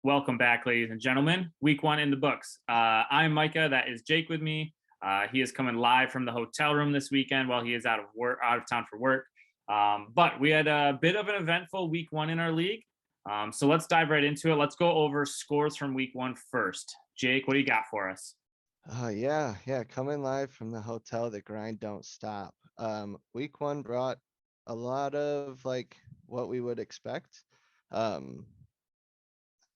Welcome back, ladies and gentlemen. Week one in the books. I'm Micah. That is Jake with me. He is coming live from the hotel room this weekend while he is out of town for work. But we had a bit of an eventful week one in our league. So let's dive right into it. Let's go over scores from week one first. Jake, what do you got for us? Yeah. Coming live from the hotel, the grind don't stop. Week one brought a lot of like what we would expect. Um,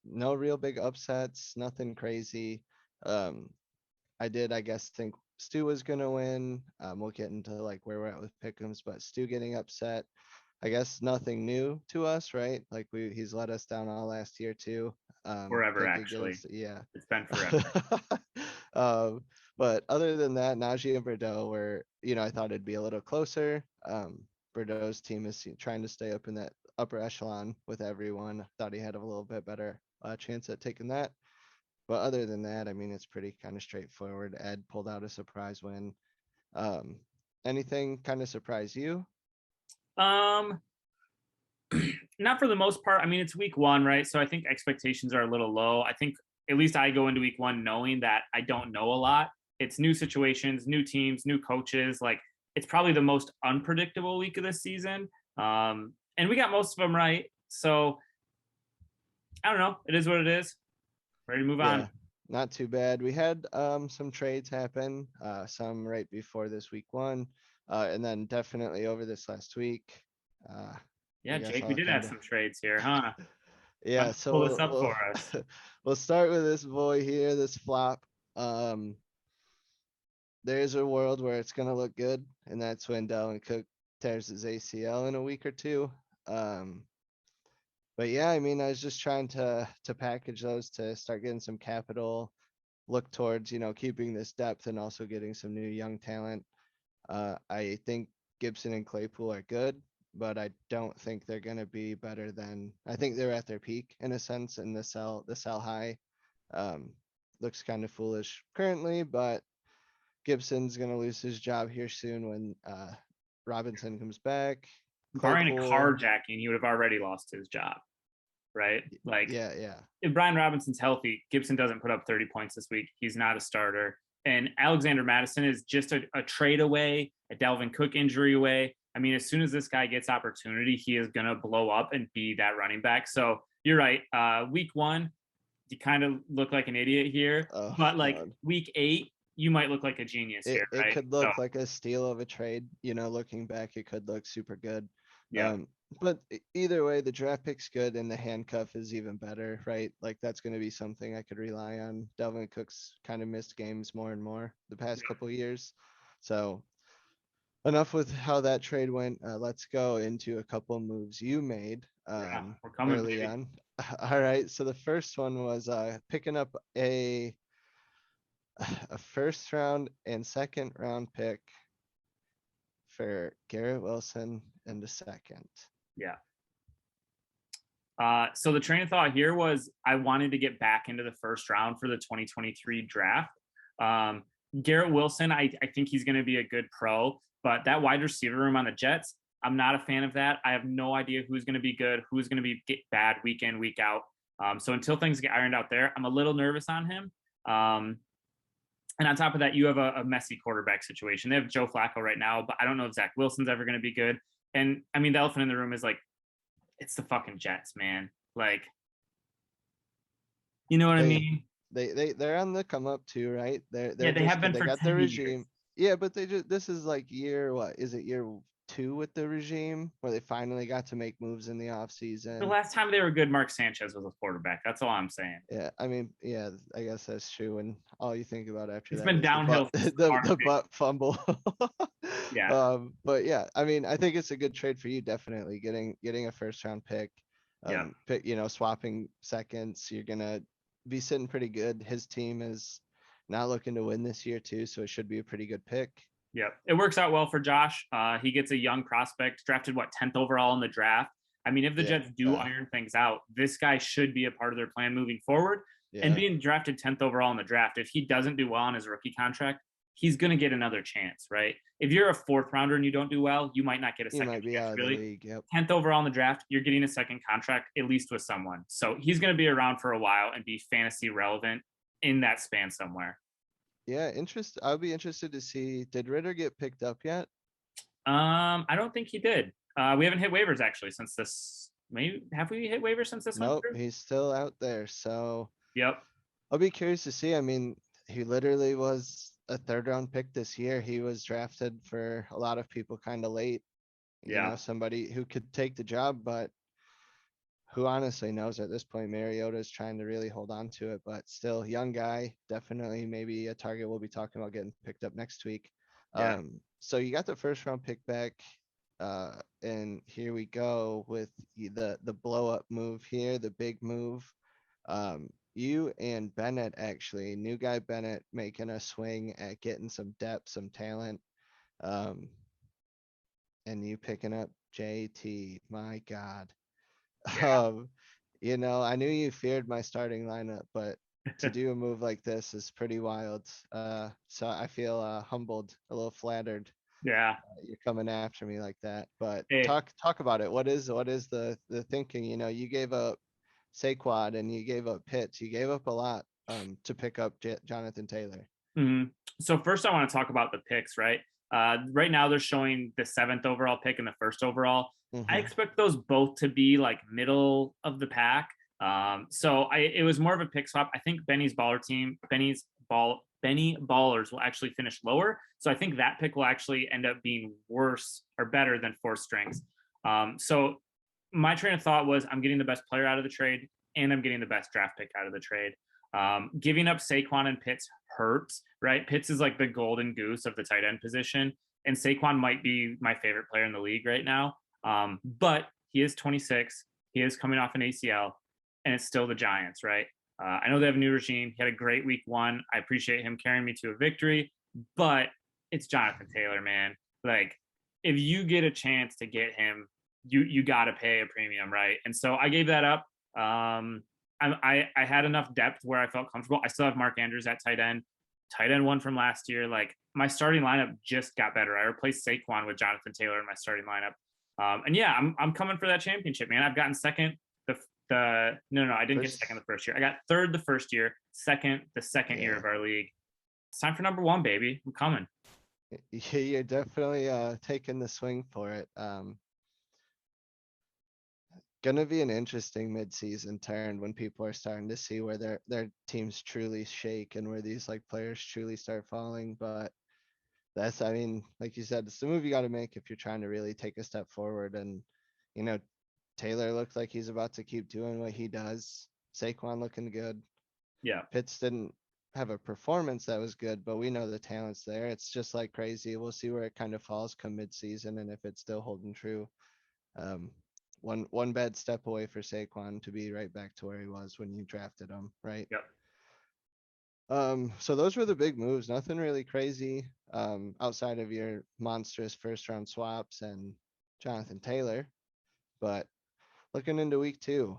no real big upsets, nothing crazy. Um, I guess, think Stu was gonna win. We'll get into like where we're at with Pick'ems, but Stu getting upset. I guess nothing new to us, right? Like he's let us down all last year too. Forever, Pick actually. against, yeah. It's been forever. um, but other than that, Najee and Bordeaux were, I thought it'd be a little closer. Bordeaux's team is trying to stay up in that upper echelon with everyone. Thought he had a little bit better chance at taking that. But other than that, I mean, it's pretty kind of straightforward. Ed pulled out a surprise win. Um, Anything kind of surprise you? Um, Not for the most part. I mean, it's week one, right? So I think expectations are a little low. I think at least I go into week one knowing that I don't know a lot. It's new situations, new teams, new coaches. Like it's probably the most unpredictable week of this season. And we got most of them right. So I don't know. It is what it is. Ready to move on. Yeah, not too bad. We had some trades happen, some right before this week one, and then definitely over this last week. Uh, I Yeah, guess Jake, we I'll did have kind of some trades here, huh? Why don't yeah. you pull this So up for us? we'll start with this boy here, this flop. There's a world where it's gonna look good, and that's when Dalvin Cook tears his ACL in a week or two. Um, but yeah, I mean, I was just trying to package those to start getting some capital, look towards, keeping this depth and also getting some new young talent. I think Gibson and Claypool are good, but I don't think they're going to be better than, I think they're at their peak in a sense, and the sell high um, looks kind of foolish currently, but Gibson's going to lose his job here soon when Robinson comes back. Barring a Claypool, carjacking, he would have already lost his job, right? Like yeah. if Brian Robinson's healthy, Gibson doesn't put up 30 points this week. He's not a starter. And Alexander Madison is just a trade away, a Dalvin Cook injury away. I mean, as soon as this guy gets opportunity, he is going to blow up and be that running back. So you're right. Week one, you kind of look like an idiot here. Oh But like God. week eight, you might look like a genius it, here, it right? could So, look like a steal of a trade, looking back, it could look super good. yeah. Um, but either way, the draft pick's good and the handcuff is even better, right? Like that's going to be something I could rely on. Delvin Cook's kind of missed games more and more the past couple years. So enough with how that trade went. Let's go into a couple moves you made Yeah. We're coming, early baby. on. All right. So the first one was picking up a first round and second round pick for Garrett Wilson and a second. Yeah. So the train of thought here was I wanted to get back into the first round for the 2023 draft. Um, Garrett Wilson, I think he's going to be a good pro, but that wide receiver room on the Jets, I'm not a fan of that. I have no idea who's going to be good, who's going to be bad week in, week out. So until things get ironed out there, I'm a little nervous on him. And on top of that, you have a messy quarterback situation. They have Joe Flacco right now, but I don't know if Zach Wilson's ever going to be good. And I mean, the elephant in the room is like, it's the fucking Jets, man. Like, you know what I They mean? they're on the come up too, right? Yeah, They're they have just good. been They for got the 10 years. regime. Yeah, but they just this is like year what? Is it year two with the regime where they finally got to make moves in the off The season? last time they were good, Mark Sanchez was a quarterback. That's all I'm saying. Yeah, I mean, yeah, I guess that's true. And all you think about after It's that been is the butt downhill since the Carr. butt fumble. Yeah. But yeah, I mean, I think it's a good trade for you, definitely getting a first round pick. Yeah. Pick, swapping seconds, you're gonna be sitting pretty good. His team is not looking to win this year too, so it should be a pretty good pick. Yeah. It works out well for Josh. He gets a young prospect, drafted what, 10th overall in the draft. I mean, if the Yeah, Jets do iron things out, this guy should be a part of their plan moving forward. And yeah, being drafted 10th overall in the draft, if he doesn't do well on his rookie contract, he's going to get another chance, right? If you're a fourth rounder and you don't do well, you might not get a He second might be chance, out of the really. league. Yep. 10th overall in the draft, you're getting a second contract, at least with someone. So he's going to be around for a while and be fantasy relevant in that span somewhere. Yeah, I'll be interested to see. Did Ritter get picked up yet? I don't think he did. We haven't hit waivers actually since this. Maybe have we hit waivers since this went Nope, through? he's still out there. So Yep. I'll be curious to see. I mean, he literally was a third round pick this year. He was drafted for a lot of people kind of late. Yeah. Somebody who could take the job, but who honestly knows at this point? Mariota is trying to really hold on to it, but still, young guy, definitely maybe a target we'll be talking about getting picked up next week. Yeah. So you got the first round pick back, and here we go with the blow up move here, the big move. You and Bennett actually, new guy Bennett making a swing at getting some depth, some talent. And you picking up JT, my God. Yeah. Um, I knew you feared my starting lineup, but to do a move like this is pretty wild. So I feel humbled, a little flattered. Yeah. You're coming after me like that. But Hey, talk about it. What is the thinking? You gave up Saquon and you gave up Pitts. You gave up a lot to pick up Jonathan Taylor. mhm. So first, I want to talk about the picks, right? Right now, they're showing the 7th overall pick and the 1st overall. I Hmm. expect those both to be like middle of the pack. So it was more of a pick swap. I think Benny Ballers will actually finish lower. So I think that pick will actually end up being worse or better than 4 strings. So my train of thought was I'm getting the best player out of the trade and I'm getting the best draft pick out of the trade. Giving up Saquon and Pitts hurts, right? Pitts is like the golden goose of the tight end position, and Saquon might be my favorite player in the league right now. But he is 26. He is coming off an ACL, and it's still the Giants, right? I know they have a new regime. He had a great week 1. I appreciate him carrying me to a victory, but it's Jonathan Taylor, man. Like, if you get a chance to get him, you got to pay a premium, right? And so I gave that up. I had enough depth where I felt comfortable. I still have Mark Andrews at tight end 1 from last year. Like my starting lineup just got better. I replaced Saquon with Jonathan Taylor in my starting lineup. And yeah, I'm coming for that championship, man. I've gotten second. No, I didn't get second the first year. I got third the first year, second the second year Yeah. of our league. It's time for number 1, baby. I'm coming. Yeah, you're definitely taking the swing for it. Gonna be an interesting midseason turn when people are starting to see where their teams truly shake and where these like players truly start falling. But I mean, like you said, it's the move you got to make if you're trying to really take a step forward. And you know, Taylor looks like he's about to keep doing what he does. Saquon looking good. Yeah. Pitts didn't have a performance that was good, but we know the talent's there. It's just like crazy. We'll see where it kind of falls come midseason and if it's still holding true. Um, one bad step away for Saquon to be right back to where he was when you drafted him, right? Yep. So those were the big moves. Nothing really crazy outside of your monstrous first round swaps and Jonathan Taylor. But looking into week 2,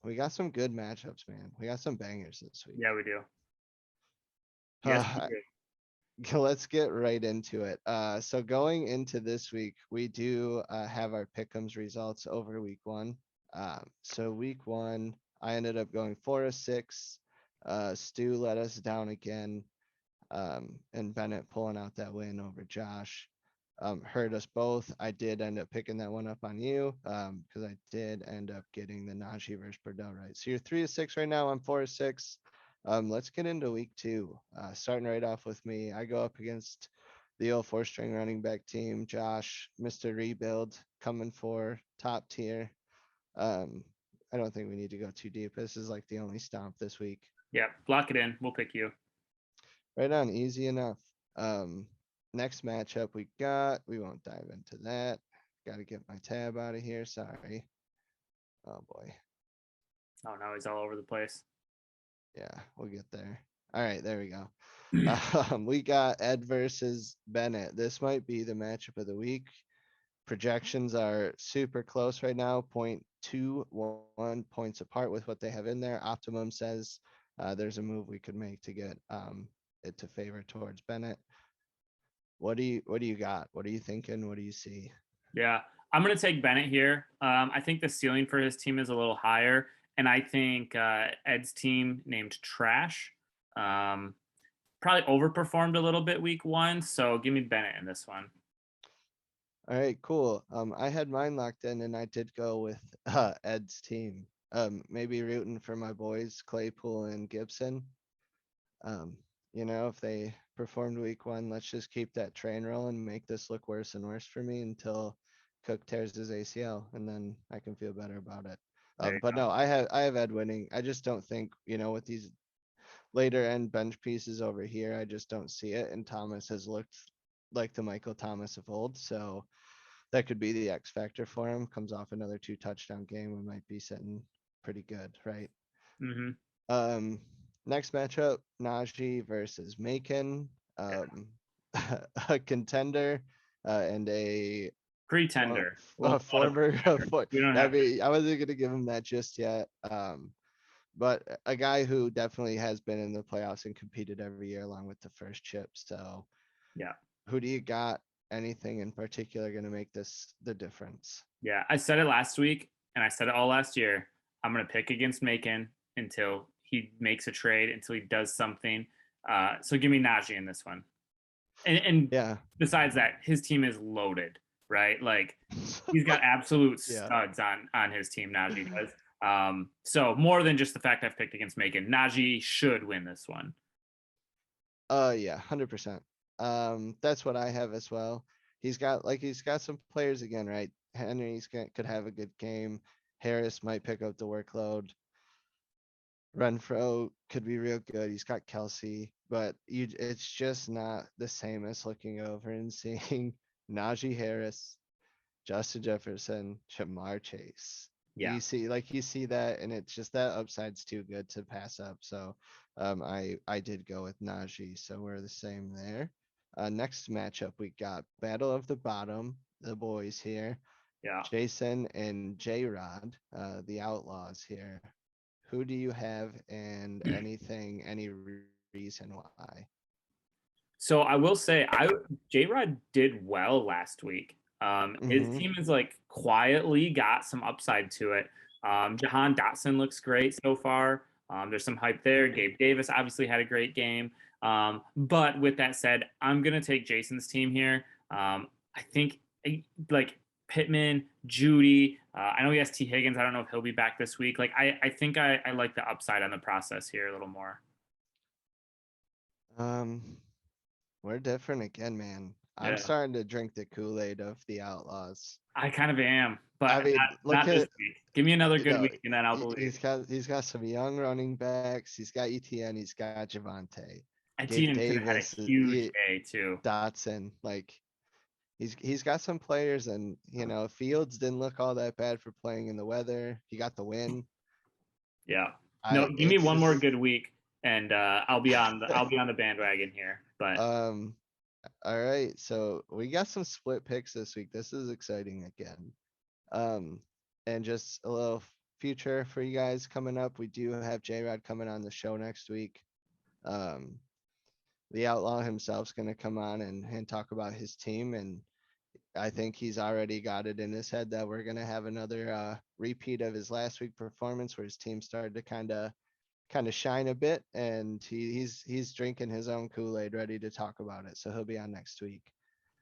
we got some good matchups, man. We got some bangers this week. Yeah, we do. Yes, we do. Let's get right into it. So going into this week, we do have our pick'ems results over week 1. So week 1, I ended up going 4-6. Stu let us down again, and Bennett pulling out that win over Josh. Hurt us both. I did end up picking that one up on you because I did end up getting the Najee versus Bordeaux right. So you're 3-6 right now. I'm 4-6. Let's get into week 2. Starting right off with me, I go up against the old 4-string running back team. Josh, Mr. Rebuild, coming for top tier. I don't think we need to go too deep. This is like the only stomp this week. Yeah, lock it in. We'll pick you. Right on, easy enough. Next matchup we won't dive into that. Got to get my tab out of here. Sorry. Oh boy. Oh no, he's all over the place. Yeah, we'll get there. All right, there we go. We got Ed versus Bennett. This might be the matchup of the week. Projections are super close right now, 0.21 points apart with what they have in there. Optimum says there's a move we could make to get it to favor towards Bennett. What do you got? What are you thinking? What do you see? Yeah, I'm going to take Bennett here. I think the ceiling for his team is a little higher, and I think Ed's team named Trash probably overperformed a little bit week 1. So give me Bennett in this one. All right, cool. I had mine locked in, and I did go with Ed's team. Maybe rooting for my boys Claypool and Gibson. If they performed week 1, let's just keep that train rolling, make this look worse and worse for me until Cook tears his ACL, and then I can feel better about it. There you But go. no, I have Ed winning. I just don't think, with these later end bench pieces over here, I just don't see it. And Thomas has looked like the Michael Thomas of old, so that could be the X factor for him. Comes off another 2 touchdown game, we might be sitting pretty good, right? Mm-hmm. Next matchup, Najee versus Macon. A contender and a Pretender. former. We don't I have to. mean, I wasn't gonna give him that just yet. But a guy who definitely has been in the playoffs and competed every year along with the first chip. So Yeah. who do you got? Anything in particular going to make this the difference? Yeah. I said it last week and I said it all last year. I'm going to pick against Macon until he makes a trade, until he does something. So give me Najee in this one. And Yeah. besides that, his team is loaded, right? Like he's got absolute Yeah. studs on his team. Najee does. So more than just the fact I've picked against Macon, Najee should win this one. Yeah, 100%. That's what I have as well. He's got some players again, right? Could have a good game. Harris might pick up the workload. Renfro could be real good. He's got Kelsey, but it's just not the same as looking over and seeing Najee Harris, Justin Jefferson, Jamar Chase. Yeah. You see that, and it's just that upside's too good to pass up. So I did go with Najee, so we're the same there. Next matchup, we got Battle of the Bottom, the boys here. Yeah. Jason and J Rod, the Outlaws here. Who do you have, and any reason why? So I will say, J Rod did well last week. His Mm-hmm. team is like quietly got some upside to it. Jahan Dotson looks great so far. There's some hype there. Gabe Davis obviously had a great game. But with that said, I'm gonna take Jason's team here. I think like Pittman, Judy. I know he has T Higgins. I don't know if he'll be back this week. Like I think I like the upside on the process here a little more. Um, we're different again, man. I'm Yeah. starting to drink the Kool-Aid of the Outlaws. I kind of am, but I mean, not look this at week. Give me another good no, week, and then I'll believe. he's got some young running backs. He's got ETN. He's got Javante, Gabe Etienne could have had a Davis, huge day too. Dotson. Like he's got some players, and Fields didn't look all that bad for playing in the weather. He got the win. Yeah. No, I give me it's one more just good week, and I'll be on the bandwagon here. But um. All right, so we got some split picks this week. This is exciting again. Um, and just a little future for you guys coming up. We do have J Rod coming on the show next week. Um, the Outlaw himself's going to come on and talk about his team. And I think he's already got it in his head that we're going to have another repeat of his last week performance where his team started to kind of shine a bit. And he's drinking his own Kool-Aid, ready to talk about it. So he'll be on next week.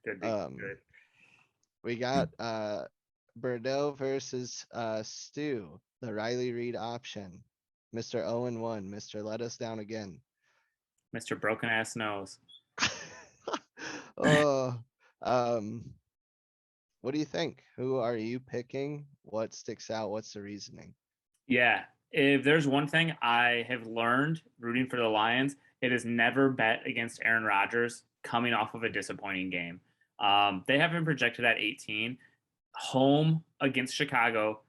could be Um, good. we got Bordeaux versus Stu, the Riley Reed option. Mr. 0-1, Mr. Let us down again. Mr. Broken Ass Nose. Oh, what do you think? Who are you picking? What sticks out? What's the reasoning? Yeah. If there's one thing I have learned rooting for the Lions, it is never bet against Aaron Rodgers coming off of a disappointing game. They have been projected at 18. Home against Chicago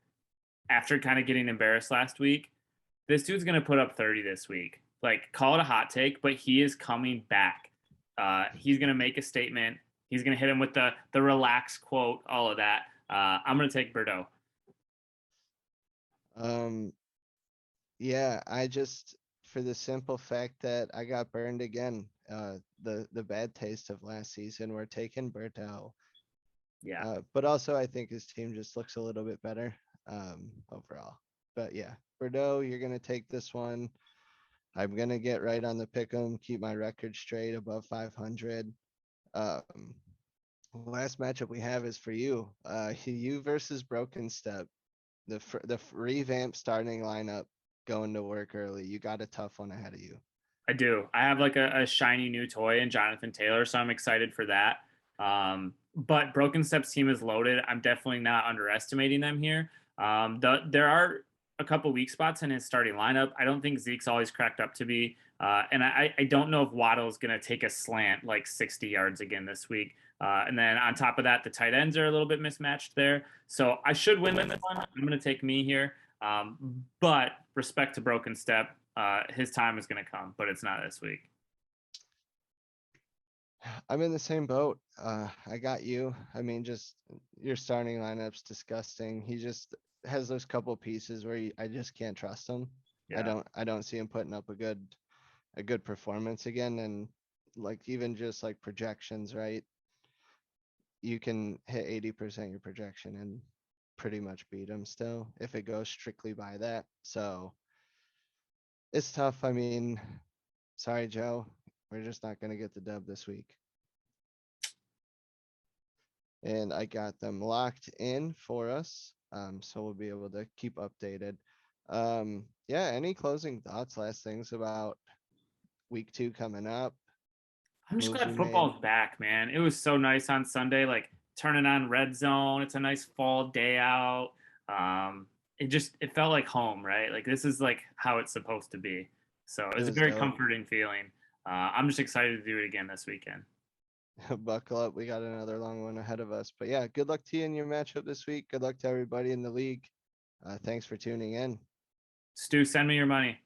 after kind of getting embarrassed last week. This dude's going to put up 30 this week. Like, call it a hot take, but he is coming back. He's going to make a statement. He's going to hit him with the relax quote, all of that. I'm going to take Bordeaux. Yeah, I just for the simple fact that I got burned again. The bad taste of last season. We're taking Berto. Yeah. But also I think his team just looks a little bit better overall. But yeah, Bordeaux, you're gonna take this one. I'm gonna get right on the pick 'em, keep my record straight above 500. Um, Last matchup we have is for you. You versus Broken Step. The revamp starting lineup going to work early. You got a tough one ahead of you. I do. I have like a shiny new toy in Jonathan Taylor, so I'm excited for that. But Broken Steps team is loaded. I'm definitely not underestimating them here. There are a couple weak spots in his starting lineup. I don't think Zeke's always cracked up to be. And I don't know if Waddle is going to take a slant like 60 yards again this week. And then on top of that, the tight ends are a little bit mismatched there. So I should win this one. I'm going to take me here. But respect to Broken Step, his time is going to come, but it's not this week. I'm in the same boat. I got you. I mean, just your starting lineup's disgusting. He just has those couple pieces where I just can't trust him. Yeah. I don't see him putting up a good performance again. And like even just like projections, right? You can hit 80% your projection and pretty much beat him still if it goes strictly by that. So it's tough. I mean, sorry, Joe. We're just not gonna get the dub this week. And I got them locked in for us. So we'll be able to keep updated. Yeah, any closing thoughts, last things about week 2 coming up, I'm just moves glad we made? football's back, man. It was so nice on Sunday, like turning on Red Zone. It's a nice fall day out. It felt like home, right? Like this is like how it's supposed to be. So it It was a was very dope. comforting feeling. I'm just excited to do it again this weekend. Buckle up. We got another long one ahead of us. But yeah, good luck to you in your matchup this week. Good luck to everybody in the league. Thanks for tuning in. Stu, send me your money.